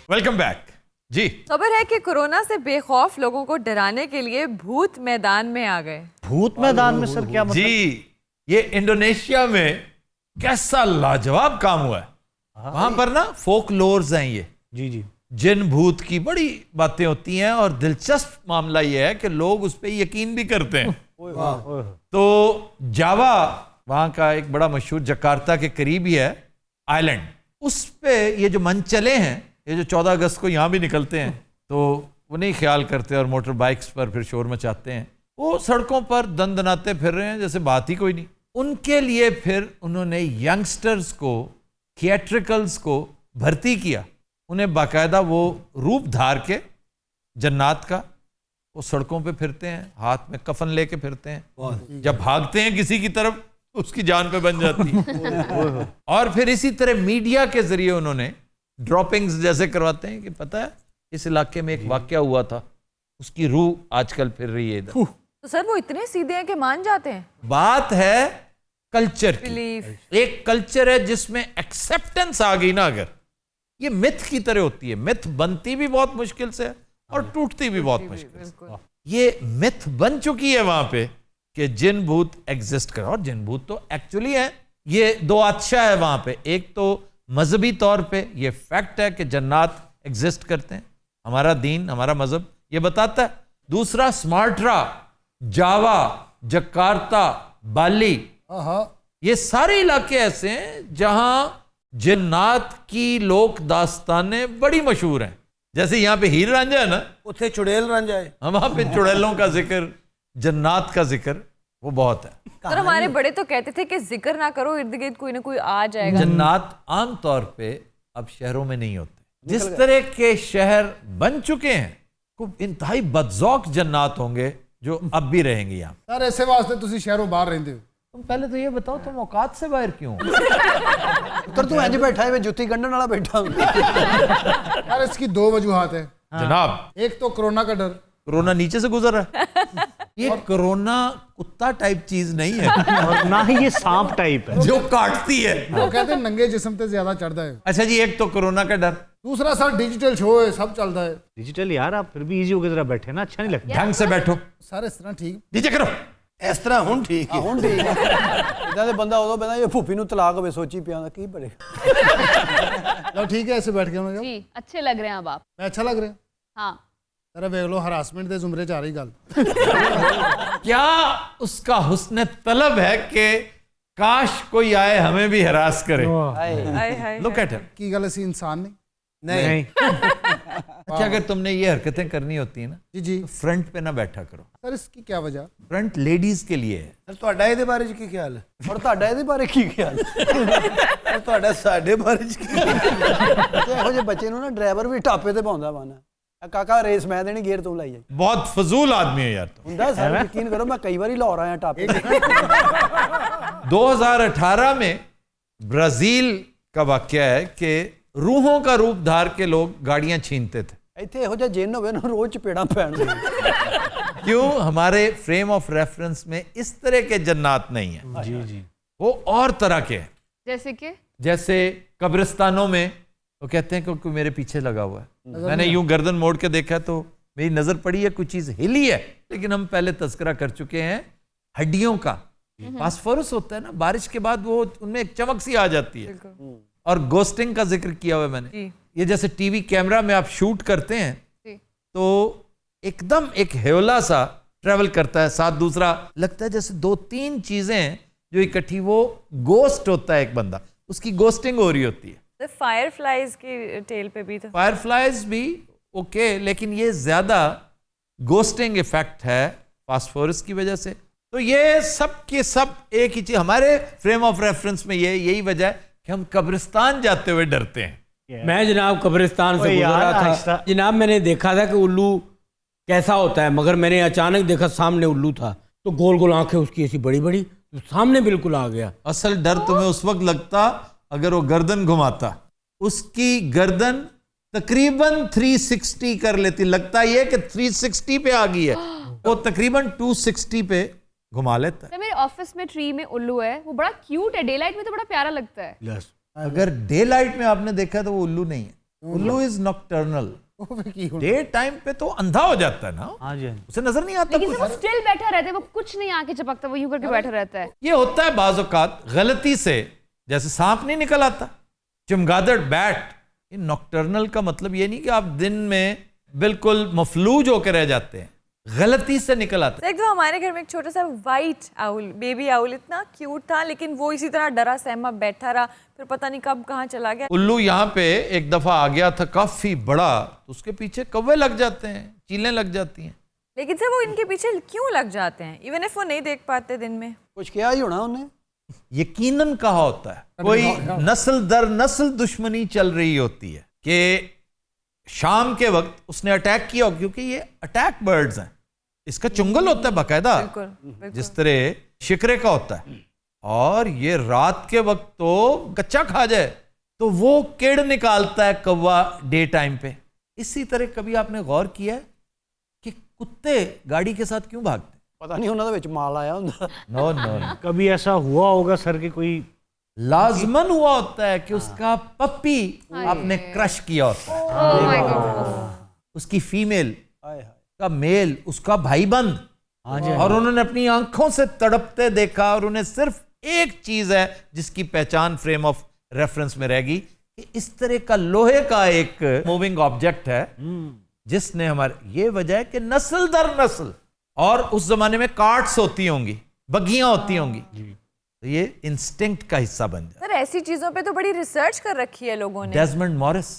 Welcome back जी। खबर है कि कोरोना से बेखौफ लोगों को डराने के लिए भूत मैदान में आ गए। भूत मैदान में सर क्या मतलब? जी, ये इंडोनेशिया में कैसा लाजवाब काम हुआ है। वहां पर ना फोक लोर्स हैं ये, जी जी, जिन भूत की बड़ी बातें होती हैं और दिलचस्प मामला ये है कि लोग उस पर यकीन भी करते हैं। तो जावा वहां का एक बड़ा मशहूर जकार्ता के करीब ही है आइलैंड, उस पे ये जो मन चले हैं, ये जो 14 अगस्त को यहाँ भी निकलते हैं, तो वो नहीं ख्याल करते और मोटर बाइक्स पर फिर शोर मचाते हैं। वो सड़कों पर दंदनाते फिर रहे हैं जैसे बात ही कोई नहीं। उनके लिए फिर उन्होंने यंगस्टर्स को, थिएट्रिकल्स को भर्ती किया। उन्हें बाकायदा वो रूप धार के जन्नात का वो सड़कों पे फिरते हैं, हाथ में कफन लेके फिरते हैं। जब भागते हैं किसी की तरफ उसकी जान पे बन जाती है। और फिर इसी तरह मीडिया के जरिए उन्होंने ड्रॉपिंग्स जैसे करवाते हैं कि पता है इस इलाके में एक वाकया हुआ था, उसकी रूह आजकल फिर रही है इधर। तो सर वो इतने सीधे हैं कि मान जाते हैं। बात है कल्चर की। बिलीफ। एक कल्चर है जिसमें एक्सेप्टेंस आ गई ना, अगर ये मिथ की तरह होती है। मिथ बनती भी बहुत मुश्किल से है और टूटती भी बहुत मुश्किल से। ये मिथ बन चुकी है वहां पे कि जिन भूत एग्जिस्ट कर, और जिन भूत तो एक्चुअली है। ये दो अच्छा है वहां पे। एक तो मजहबी तौर पे ये फैक्ट है कि जन्नात एग्जिस्ट करते हैं, हमारा दीन, हमारा मजहब ये बताता है। दूसरा स्मार्ट्रा, जावा, जकार्ता, बाली, ये सारे इलाके ऐसे हैं जहां जन्नात की लोक दास्तानें बड़ी मशहूर हैं। जैसे यहाँ पे हीर रांझा है ना, उथे चुड़ैल रांझा है, वहां पे चुड़ैलों का जिक्र, जन्नात का जिक्र वो बहुत है। सर हमारे बड़े तो कहते थे कि जिक्र ना करो, इर्द गिर्द कोई ना कोई आ जाएगा। जन्नात आम तौर पे अब शहरों में नहीं होते। जिस तरह के शहर बन चुके हैं, खूब इंतहाई बदजौक जन्नात होंगे जो अब भी रहेंगे यहाँ। सर ऐसे वास्ते तुसी शहरों बाहर रहंदे हो। तुम पहले तो ये बताओ, तुम औकात से बाहर क्यों हो? तो तू इंज बैठा है, मैं जुत्ती गंढन वाला बैठा हूं। यार इसकी दो वजूहात है। जनाब, एक तो कोरोना का डर, कोरोना नीचे से गुजर रहा है। ये कोरोना कुत्ता टाइप चीज नहीं है और ना ही ये सांप टाइप है जो काटती है। वो कहते हैं नंगे जिस्म ते ज्यादा चढ़ता है। अच्छा जी, एक तो कोरोना का डर, दूसरा सर डिजिटल शो है, सब चलता है। डिजिटल। यार आप फिर भी इजी होकर जरा बैठे ना, अच्छा नहीं लगता। ढंग से बैठो, सर इस तरह ठीक नीचे करो। इस तरह हुन ठीक है, हुन ठीक है। इदा दे बंदा उदो बंदा ये फूफी नु तलाक होवे सोची पिया दा की बड़ेगा। चलो ठीक है, ऐसे बैठ के हम जी अच्छे लग रहे हैं अब आप। मैं अच्छा लग रहा है। हाँ तेरा वेख लो हरासमेंट दे जुमरे च आ रही गल। क्या उसका हुस्न तलब है कि काश कोई आए हमें भी हरास करे। हाय हाय। Look at him. की गल असी इंसान नहीं। नहीं अच्छा, अगर तुमने ये हरकतें करनी होती है ना, जी जी तो फ्रंट पे ना बैठा करो। सर इसकी क्या वजह? फ्रंट लेडीज के लिए है। सर ਤੁਹਾਡਾ ਇਹਦੇ ਬਾਰੇ ਚ ਕੀ ਖਿਆਲ ਹੈ? ਔਰ ਤੁਹਾਡਾ ਇਹਦੇ ਬਾਰੇ ਕੀ ਖਿਆਲ ਹੈ? ਔਰ ਤੁਹਾਡਾ ਸਾਡੇ ਬਾਰੇ ਚ ਕੀ ਖਿਆਲ ਹੈ? ਇਹੋ ਜਿਹੇ ਬੱਚੇ ਨੂੰ ਨਾ ਡਰਾਈਵਰ ਵੀ ਟਾਪੇ ਤੇ ਪਾਉਂਦਾ ਵਾ ਨਾ, ਕਾਕਾ ਰੇਸ ਮੈਂ ਦੇਣੀ ਗੇਅਰ ਤੂੰ ਲਾਈ ਜਾਈ। बहुत फजूल आदमी है यार तुम। ਹੁੰਦਾ ਸਰ, ਯਕੀਨ ਕਰੋ ਮੈਂ ਕਈ ਵਾਰੀ ਲਾਹੌਰ ਆਇਆ ਟਾਪੇ ਤੇ। 2018 में ब्राजील का वाकया है कि रूहों का रूप धार के लोग गाड़ियां छीनते थे। ਇੱਥੇ ਇਹੋ ਜਿਹਾ ਜਿੰਨ ਹੋਵੇ ਨਾ ਰੋਜ਼ ਚਪੇੜਾਂ ਪੈਣ ਦੇ। क्यों? हमारे फ्रेम ऑफ रेफरेंस में इस तरह के जन्नात नहीं है। जी जी, वो और तरह के हैं। जैसे कि जैसे कब्रिस्तानों में वो कहते हैं कि कोई मेरे पीछे लगा हुआ है। मैंने यूं गर्दन मोड़ के देखा तो मेरी नजर पड़ी है कोई चीज हिली है। लेकिन हम पहले तस्करा कर चुके हैं हड्डियों का। फास्फोरस होता है ना, बारिश के बाद वो उनमें एक चमक सी आ जाती है। और गोस्टिंग का जिक्र किया हुआ है मैंने। ये जैसे टीवी कैमरा में आप शूट करते हैं तो एकदम एक हेवला सा ट्रेवल करता है, साथ दूसरा लगता है जैसे दो तीन चीजें जो इकट्ठी, वो गोस्ट होता है एक बंदा, उसकी गोस्टिंग हो रही होती है। फायर फ्लाइज की टेल पे भी तो फायर फ्लाइज भी ओके, लेकिन ये ज्यादा गोस्टिंग इफेक्ट है फास्फोरस की वजह से। तो ये सब के सब एक ही चीज, हमारे फ्रेम ऑफ रेफरेंस में यही वजह है कि हम कब्रिस्तान जाते हुए डरते हैं। मैं जनाब कब्रिस्तान से गुजर रहा था जनाब, मैंने देखा था कि उल्लू कैसा होता है, मगर मैंने अचानक देखा सामने उल्लू था, तो गोल गोल आंखें उसकी ऐसी बड़ी बड़ी, तो सामने बिल्कुल आ गया। असल डर तुम्हें उस वक्त लगता अगर वो गर्दन घुमाता, उसकी गर्दन तकरीबन 360 कर लेती। लगता ये कि 360 पे आ गई है, वो तकरीबन 260 पे घुमा लेता है। तो मेरे ऑफिस में ट्री में उल्लू है, वो बड़ा क्यूट है, डे लाइट में तो बड़ा प्यारा लगता है। अगर डे लाइट में आपने देखा तो वो उल्लू नहीं है, उल्लू इज नॉकटर्नल, ਉਹ ਫਿਰ ਕੀ ਹੁਣ डे टाइम पे तो अंधा हो जाता है ना, हाँ जी, उसे नजर नहीं आता लेकिन कुछ। वो स्टिल बैठा रहता है, वो कुछ नहीं आके चपकता, वो यूं करके बैठा रहता है। ये होता है बाज़ औक़ात गलती से, जैसे सांप नहीं निकल आता, चमगादड़, बैट। ये नॉकटर्नल का मतलब ये नहीं कि आप दिन में बिल्कुल मफलूज होकर रह जाते हैं, गलती से निकल आते हैं। एक तो हमारे घर में एक छोटा सा वाइट आउल, बेबी आउल, इतना क्यूट था, लेकिन वो इसी तरह डरा सहमा बैठा रहा, फिर पता नहीं कब कहाँ चला गया। उल्लू यहाँ पे एक दफा आ गया था काफी बड़ा, तो उसके पीछे कौवे लग जाते हैं, चीलें लग जाती हैं। लेकिन सर वो इनके पीछे क्यों लग जाते हैं, इवन इफ वो नहीं देख पाते दिन में? कुछ किया ही होना उन्हें। यकीनन कहा होता है, कोई नस्ल दर नस्ल दुश्मनी चल रही होती है कि शाम के वक्त उसने अटैक किया, क्योंकि ये अटैक बर्ड्स हैं, इसका चुंगल होता है बाकायदा, बिल्कुल, बिल्कुल। जिस तरह शिकरे का होता है, और ये रात के वक्त तो कच्चा खा जाए तो वो केड़ निकालता है कौवा डे टाइम पे। इसी तरह कभी आपने गौर किया है कि कुत्ते गाड़ी के साथ क्यों भागते? ਪਤਾ ਨਹੀਂ ਉਹਨਾਂ ਦੇ ਵਿੱਚ ਮਾਲ ਆਇਆ ਹੁੰਦਾ। नो नो नो, कभी ऐसा हुआ होगा सर कि कोई लाजमन हुआ होता है कि उसका पप्पी आपने क्रश किया होता है, Oh my God. उसकी फीमेल ਹਾਏ ਹਾਏ। का मेल, उसका भाईबंद, और उन्होंने अपनी आंखों से तड़पते देखा, और उन्हें सिर्फ एक चीज है जिसकी पहचान फ्रेम ऑफ रेफरेंस में रहेगी कि इस तरह का लोहे का एक मूविंग ऑब्जेक्ट है जिसने हमारे, ये वजह है कि नस्ल दर नस्ल, और उस जमाने में कार्ट्स होती होंगी, बग्गियां होती होंगी, तो ये इंस्टिंक्ट का हिस्सा बन जाए। सर ऐसी चीजों पे तो बड़ी रिसर्च कर रखी है लोगों ने। डेजमंड मॉरिस,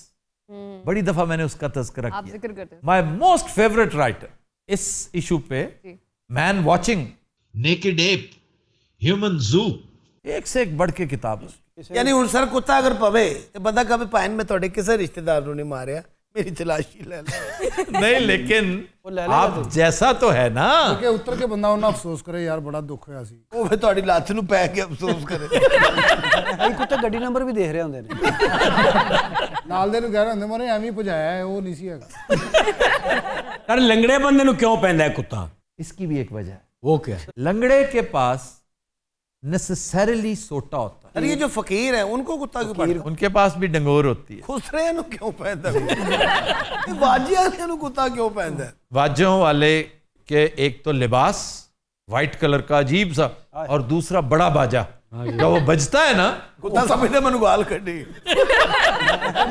बड़ी दफा मैंने उसका तज़किरा आप किया। जिक्र करते हैं। माय मोस्ट फेवरेट राइटर इस इशू पे, man watching, naked app, human जू, एक से एक बढ़ के किताब है। ਯਾਨੀ ਹੁਣ ਸਰ ਕੁੱਤਾ ਅਗਰ ਪਵੇ ਤੇ ਬੰਦਾ ਕਹੇ ਭੈਣ ਮੈਂ ਤੁਹਾਡੇ ਕਿਸੇ ਰਿਸ਼ਤੇਦਾਰ ਨੂੰ ਨਹੀਂ ਮਾਰਿਆ, ਮੇਰੀ ਤਲਾਸ਼ੀ ਲੈ ਲੈ। नहीं लेकिन आप जैसा तो है ना, ਕਿ ਉੱਤਰ ਕੇ ਬੰਦਾ ਉਹਨਾਂ ਅਫਸੋਸ ਕਰੇ ਯਾਰ ਬੜਾ ਦੁੱਖ ਹੋਇਆ ਸੀ। ਉਹ ਫਿਰ ਤੁਹਾਡੀ ਲੱਤ ਨੂੰ ਪੈ ਕੇ ਅਫਸੋਸ ਕਰੇ। ਕਈ ਕੁੱਤੇ ਗੱਡੀ ਨੰਬਰ ਵੀ ਦੇਖ ਰਹੇ ਹੁੰਦੇ ਨੇ। ਨਾਲ ਦੇ ਨੂੰ ਕਹਿ ਰਹੇ ਹੁੰਦੇ ਮਾਰੇ ਐਵੇਂ ਹੀ ਭਜਾਇਆ ਹੈ, ਉਹ ਨਹੀਂ ਸੀ ਹੈਗਾ। अरे लंगड़े बंदे नु क्यों पहनता है कुत्ता? इसकी भी एक वजह है। वो क्या? लंगड़े के पास नेसेसरीली सोटा होता है, अरे ये जो फकीर है उनको कुत्ता क्यों पहनता? उनके पास भी डंगोर होती है। खुसरे ਨੂੰ ਕਿਉਂ ਪੈਂਦਾ? ਇਹ ਬਾਜੀਆਂ ਨੂੰ ਕੁੱਤਾ ਕਿਉਂ ਪੈਂਦਾ? वाजों वाले के एक तो लिबास वाइट कलर का अजीब सा, और दूसरा बड़ा बाजा, जब वो बजता है ना, ਕੁੱਤਾ ਸਮਝਦਾ ਮੈਨੂੰ ਗਾਲ ਕੱਢੀ।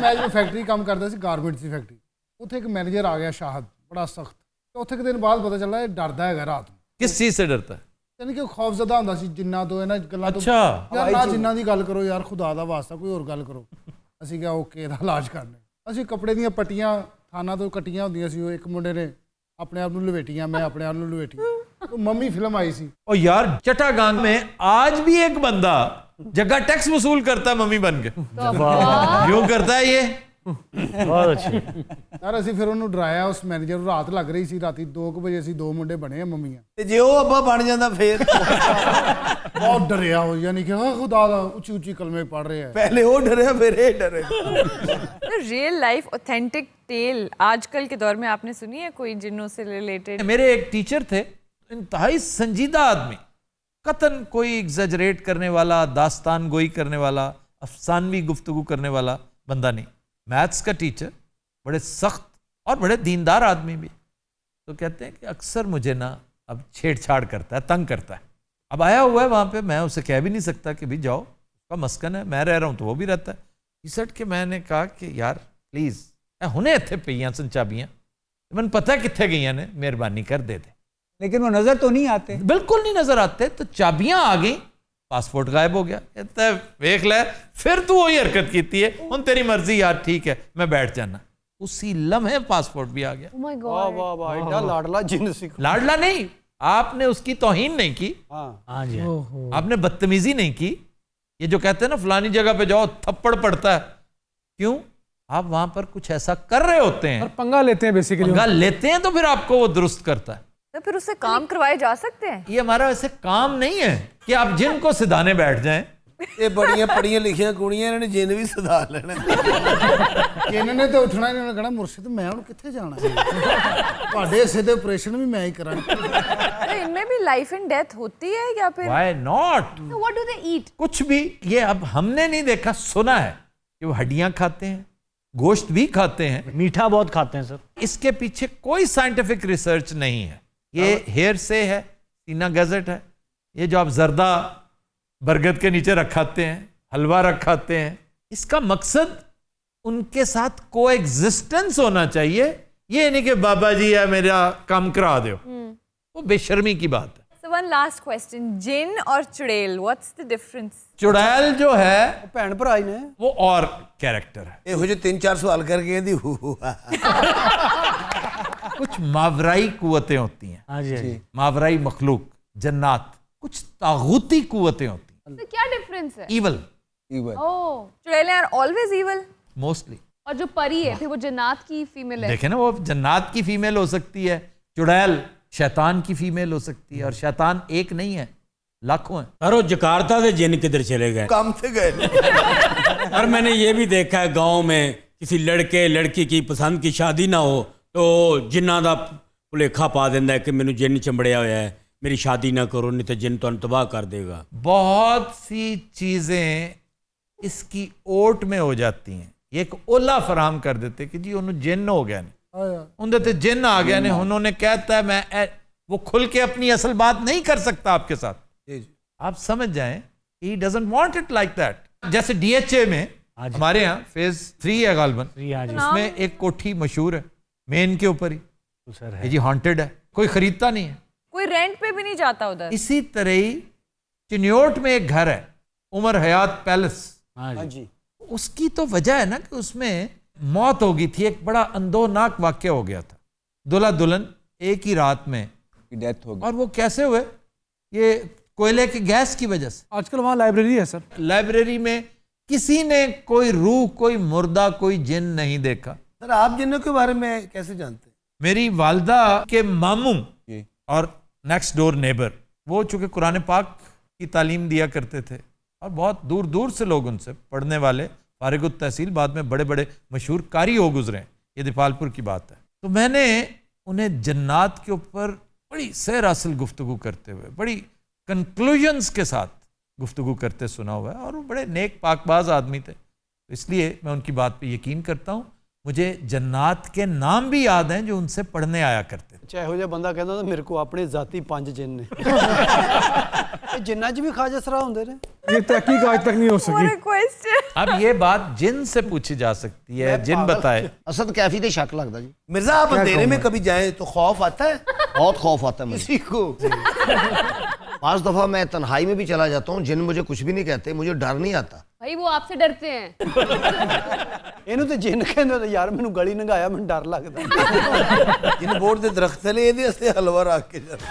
ਮੈਂ ਜਦੋਂ ਫੈਕਟਰੀ ਕੰਮ ਕਰਦਾ ਸੀ, ਗਾਰਮੈਂਟਸ ਦੀ ਫੈਕਟਰੀ, ਉੱਥੇ ਇੱਕ ਮੈਨੇਜਰ ਆ ਗਿਆ ਸ਼ਾਹਦ, ਬੜਾ ਸਖਤ। ਚੌਥੇ ਕੁ ਦਿਨ ਬਾਅਦ ਪਤਾ ਚੱਲਾ ਇਹ ਡਰਦਾ ਹੈਗਾ ਰਾਤ ਨੂੰ, किस चीज से डरता है? ਯਾਨੀ ਕਿ ਉਹ ਖੌਫਜ਼ਦਾ ਹੁੰਦਾ ਸੀ ਜਿੰਨਾਂ ਤੋਂ, ਇਹਨਾਂ ਗੱਲਾਂ ਤੋਂ। अच्छा, ਯਾਰ ਨਾ ਜਿੰਨਾਂ ਦੀ ਗੱਲ ਕਰੋ ਯਾਰ, ਖੁਦਾ ਦਾ ਵਾਸਤਾ ਕੋਈ ਹੋਰ ਗੱਲ ਕਰੋ। ਅਸੀਂ ਕਿਹਾ ਓਕੇ, ਇਹਦਾ ਇਲਾਜ ਕਰਨੇ। ਅਸੀਂ ਕੱਪੜੇ ਦੀਆਂ ਪੱਟੀਆਂ ਥਾਨਾਂ ਤੋਂ ਕੱਟੀਆਂ ਹੁੰਦੀਆਂ ਸੀ, ਉਹ ਇੱਕ ਮੁੰਡੇ ਨੇ ਆਪਣੇ ਆਪ ਨੂੰ ਲਵੇਟੀਆਂ, ਮੈਂ ਆਪਣੇ ਆਪ ਨੂੰ ਲਵੇਟੀ। ਉਹ ਮੰਮੀ ਫਿਲਮ आई सी, और यार चटागांग में आज भी एक बंदा जगह टैक्स वसूल करता है मम्मी बन के, यूं करता है ये। बहुत अच्छी। ਯਾਰ ਅਸੀਂ ਫਿਰ ਉਹਨੂੰ ਡਰਾਇਆ, ਉਸ ਮੈਨੇਜਰ ਨੂੰ। ਰਾਤ ਲੱਗ ਰਹੀ ਸੀ, ਰਾਤੀ 2 ਵਜੇ ਅਸੀਂ 2 ਮੁੰਡੇ ਬਣੇ ਆ ਮੰਮੀਆਂ। ਤੇ ਜੇ ਉਹ ਅੱਬਾ ਬਣ ਜਾਂਦਾ ਫੇਰ? ਬਹੁਤ ਡਰਿਆ ਹੋ, ਯਾਨੀ ਕਿ ਹਾਂ ਖੁਦਾ ਦਾ ਉੱਚੀ ਉੱਚੀ ਕਲਮੇ ਪੜ ਰਿਹਾ ਹੈ। ਪਹਿਲੇ ਉਹ ਡਰਿਆ ਫਿਰ ਇਹ ਡਰੇ। रियल लाइफ ऑथेंटिक टेल आजकल के दौर में आपने सुनी है कोई जिन्नों से रिलेटेड? मेरे एक टीचर थे, इंतहाई संजीदा आदमी, कतन कोई एग्जैजरेट करने वाला, दास्तान गोई करने वाला, अफसानवी गुफ्तगू करने वाला बंदा नहीं। मैथ्स का टीचर, बड़े सख्त और बड़े दीनदार आदमी भी। तो कहते हैं कि अक्सर मुझे ना अब छेड़छाड़ करता है, तंग करता है। अब आया हुआ है वहाँ पे, मैं उसे कह भी नहीं सकता कि भी जाओ, उसका मस्कन है, मैं रह रहा हूँ तो वो भी रहता है। इस के मैंने कहा कि यार प्लीज़ हुने इत्थे पईयां सन चाबियां, मैंने पता कित्थे गई ने, मेहरबानी कर दे दे। लेकिन वो नजर तो नहीं आते, बिल्कुल नहीं नजर आते। तो चाबियां आ गई, पासपोर्ट गायब हो गया। कहता है वेख ले, फिर तू वही हरकत की है, हुन तेरी मर्जी यार, ठीक है मैं बैठ जाना। उसी लम्हे पासपोर्ट भी आ गया। Oh my ਵਾਹ God. ਵਾਹ ਵਾਹ, ਐਡਾ ਲਾਡਲਾ ਜਿੰਨ ਸੀ। लाडला नहीं, आपने उसकी तौहीन नहीं की, हाँ हाँ जी, आपने बदतमीजी नहीं की। ये जो कहते हैं ना फलानी जगह पे जाओ थप्पड़ पड़ता है, क्यों? आप वहां पर कुछ ऐसा कर रहे होते हैं, पंगा लेते हैं बेसिकली। पंगा लेते हैं, तो फिर आपको वो दुरुस्त करता है। तो फिर उससे काम करवाए जा सकते हैं? ये हमारा वैसे काम नहीं है कि आप जिन को सिधाने बैठ जाएं। ਇਹ ਬੜੀਆਂ ਪੜੀਆਂ ਲਿਖੀਆਂ ਕੁੜੀਆਂ, ਇਹਨਾਂ ਨੇ ਜਿੰਨ ਵੀ ਸੁਧਾ ਲੈਣਾ। ਇਹਨਾਂ ਨੇ ਤਾਂ ਉੱਠਣਾ, ਇਹਨਾਂ ਨੇ ਕਹਿਣਾ ਮੁਰਸ਼ਿਦ ਮੈਂ ਹੁਣ ਕਿੱਥੇ ਜਾਣਾ, ਤੁਹਾਡੇ ਹਿੱਸੇ ਦੇ ਆਪਰੇਸ਼ਨ ਵੀ ਮੈਂ ਹੀ ਕਰਾਂਗਾ। अरे इनमें भी लाइफ एंड डेथ होती है या फिर? Why not? So what do they eat? कुछ भी। ये अब हमने नहीं देखा, सुना है कि वो हड्डियां खाते हैं, गोश्त भी खाते हैं, मीठा बहुत खाते हैं सर। इसके पीछे कोई साइंटिफिक रिसर्च नहीं है, ये हेयर से है, सीना गजट है। ये जो आप जर्दा बरगद के नीचे रखाते हैं, हलवा रखाते हैं, इसका मकसद उनके साथ को एग्जिस्टेंस होना चाहिए, ये नहीं कि बाबा जी या मेरा काम करा दो, वो बेशर्मी की बात है। So one last question, जिन और चुड़ैल, what's the difference? चुड़ैल जो है ਭੈਣ ਭਰਾ ਹੀ ਨੇ। वो और कैरेक्टर है, ਇਹੋ ਜਿਹੇ 3-4 ਸਵਾਲ ਕਰਕੇ ਕਹਿੰਦੀ ਹੂ कुछ मावराई कुवतें होती हैं, हाँ जी, हाँ जी। मावराई मखलूक, जन्नात, कुछ तागूती कुवतें होती हैं, तो क्या डिफरेंस है? ईवल ओह, चुड़ैलें are always evil? मोस्टली। और जो परी है फिर वो जन्नात की फीमेल है। देखे ना, वो जन्नात की फीमेल हो सकती है, चुड़ैल शैतान की फीमेल हो सकती है, और शैतान एक नहीं है, लाखों हैं। सर वो जकार्ता से जिन किधर चले गए? ਕੰਮ ਤੇ ਗਏ। और मैंने ये भी देखा है गांव में किसी लड़के लड़की की पसंद की शादी ना हो तो जिन्ना दा भुलेखा पा देंदा है कि मैनू जिन चंबड़िया होया है, मेरी शादी ना करो नहीं तो जिन तुहानू तबाह कर देगा। बहुत सी चीजें इसकी ओट में हो जाती हैं, ये एक ओला फराहम कर देते कि जी उन्होंने जिन हो गया ने, उनके ते जिन आ गया ने, उन्होंने कहता है मैं वो खुल के अपनी असल बात नहीं कर सकता आपके साथ। आप समझ जाएं, he doesn't want it like that. जैसे डीएचए में हमारे यहाँ फेज 3 है गालबन, हाँ जी उसमें एक कोठी मशहूर है मेन के ऊपर ही, सर ये है। जी हॉन्टेड है, कोई खरीदता नहीं है। कोई रेंट पे भी नहीं जाता उधर। इसी तरह ही चिन्योट में एक घर है, उमर हयात पैलेस, हाँ हाँ जी। जी। उसकी तो वजह है ना कि उसमें मौत हो गई थी, एक बड़ा अंदोनाक वाक्य हो गया था, दूल्हा दुल्हन एक ही रात में डेथ हो गई। और वो कैसे हुए? ये कोयले की गैस की वजह से। आजकल वहाँ लाइब्रेरी है सर। लाइब्रेरी में किसी ने कोई रूह, कोई मुर्दा, कोई जिन नहीं देखा। सर आप जिन्नों के बारे में कैसे जानते हैं? मेरी वालदा के मामू और नेक्स्ट डोर नेबर, वो चूंकि कुरान पाक की तालीम दिया करते थे और बहुत दूर दूर से लोग उनसे पढ़ने वाले, फारिगुत तहसील, बाद में बड़े बड़े मशहूर कारी हो गुजरे, ये दीपालपुर की बात है। तो मैंने उन्हें जन्नात के ऊपर बड़ी सैर हासिल गुफ्तगू करते हुए, बड़ी कंक्लूजन्स के साथ गुफ्तगू करते सुना हुआ है, और वो बड़े नेक पाकबाज आदमी थे, तो इसलिए मैं उनकी बात पे यकीन करता हूँ। मुझे जन्नात के नाम भी याद हैं जो उनसे पढ़ने आया करते थे। ਅੱਛਾ ਇਹੋ ਜਿਹਾ ਬੰਦਾ ਕਹਿੰਦਾ ਤਾਂ ਮੇਰੇ ਕੋ ਆਪਣੇ ਜ਼ਾਤੀ 5 ਜਿੰਨ ਨੇ। ਇਹ ਜਿੰਨਾਂ 'ਚ ਵੀ ਖਾਜਾ ਸਰਾ ਹੁੰਦੇ ਨੇ। ये तहकीक आज तक नहीं हो What सकी। a question. अब ये बात जिन से पूछी जा सकती है, जिन बताए। असद कैफी ते शक लगता जी। मिर्जा आप अंधेरे में कभी जाएं तो खौफ आता है? बहुत खौफ आता है मुझे। किसी को? 5 दफा मैं तन्हाई में भी चला जाता हूँ, जिन मुझे कुछ भी नहीं कहते, मुझे डर नहीं आता। भाई वो आपसे डरते हैं। ਇਹਨੂੰ ਤੇ ਜਿੰਨ ਕਹਿੰਦੇ ਨੇ, ਯਾਰ ਮੈਨੂੰ ਗਲੀ ਲੰਘਾਇਆ ਮੈਨੂੰ ਡਰ ਲੱਗਦਾ। जिन बोर्ड के दरख्त थले ये हस्ते हलवा रख के जाते।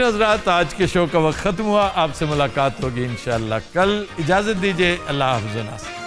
हज़रात, आज के शो का वक्त खत्म हुआ, आपसे मुलाकात होगी इंशाअल्लाह कल। इजाजत दीजिए, अल्लाह हाफ़िज़।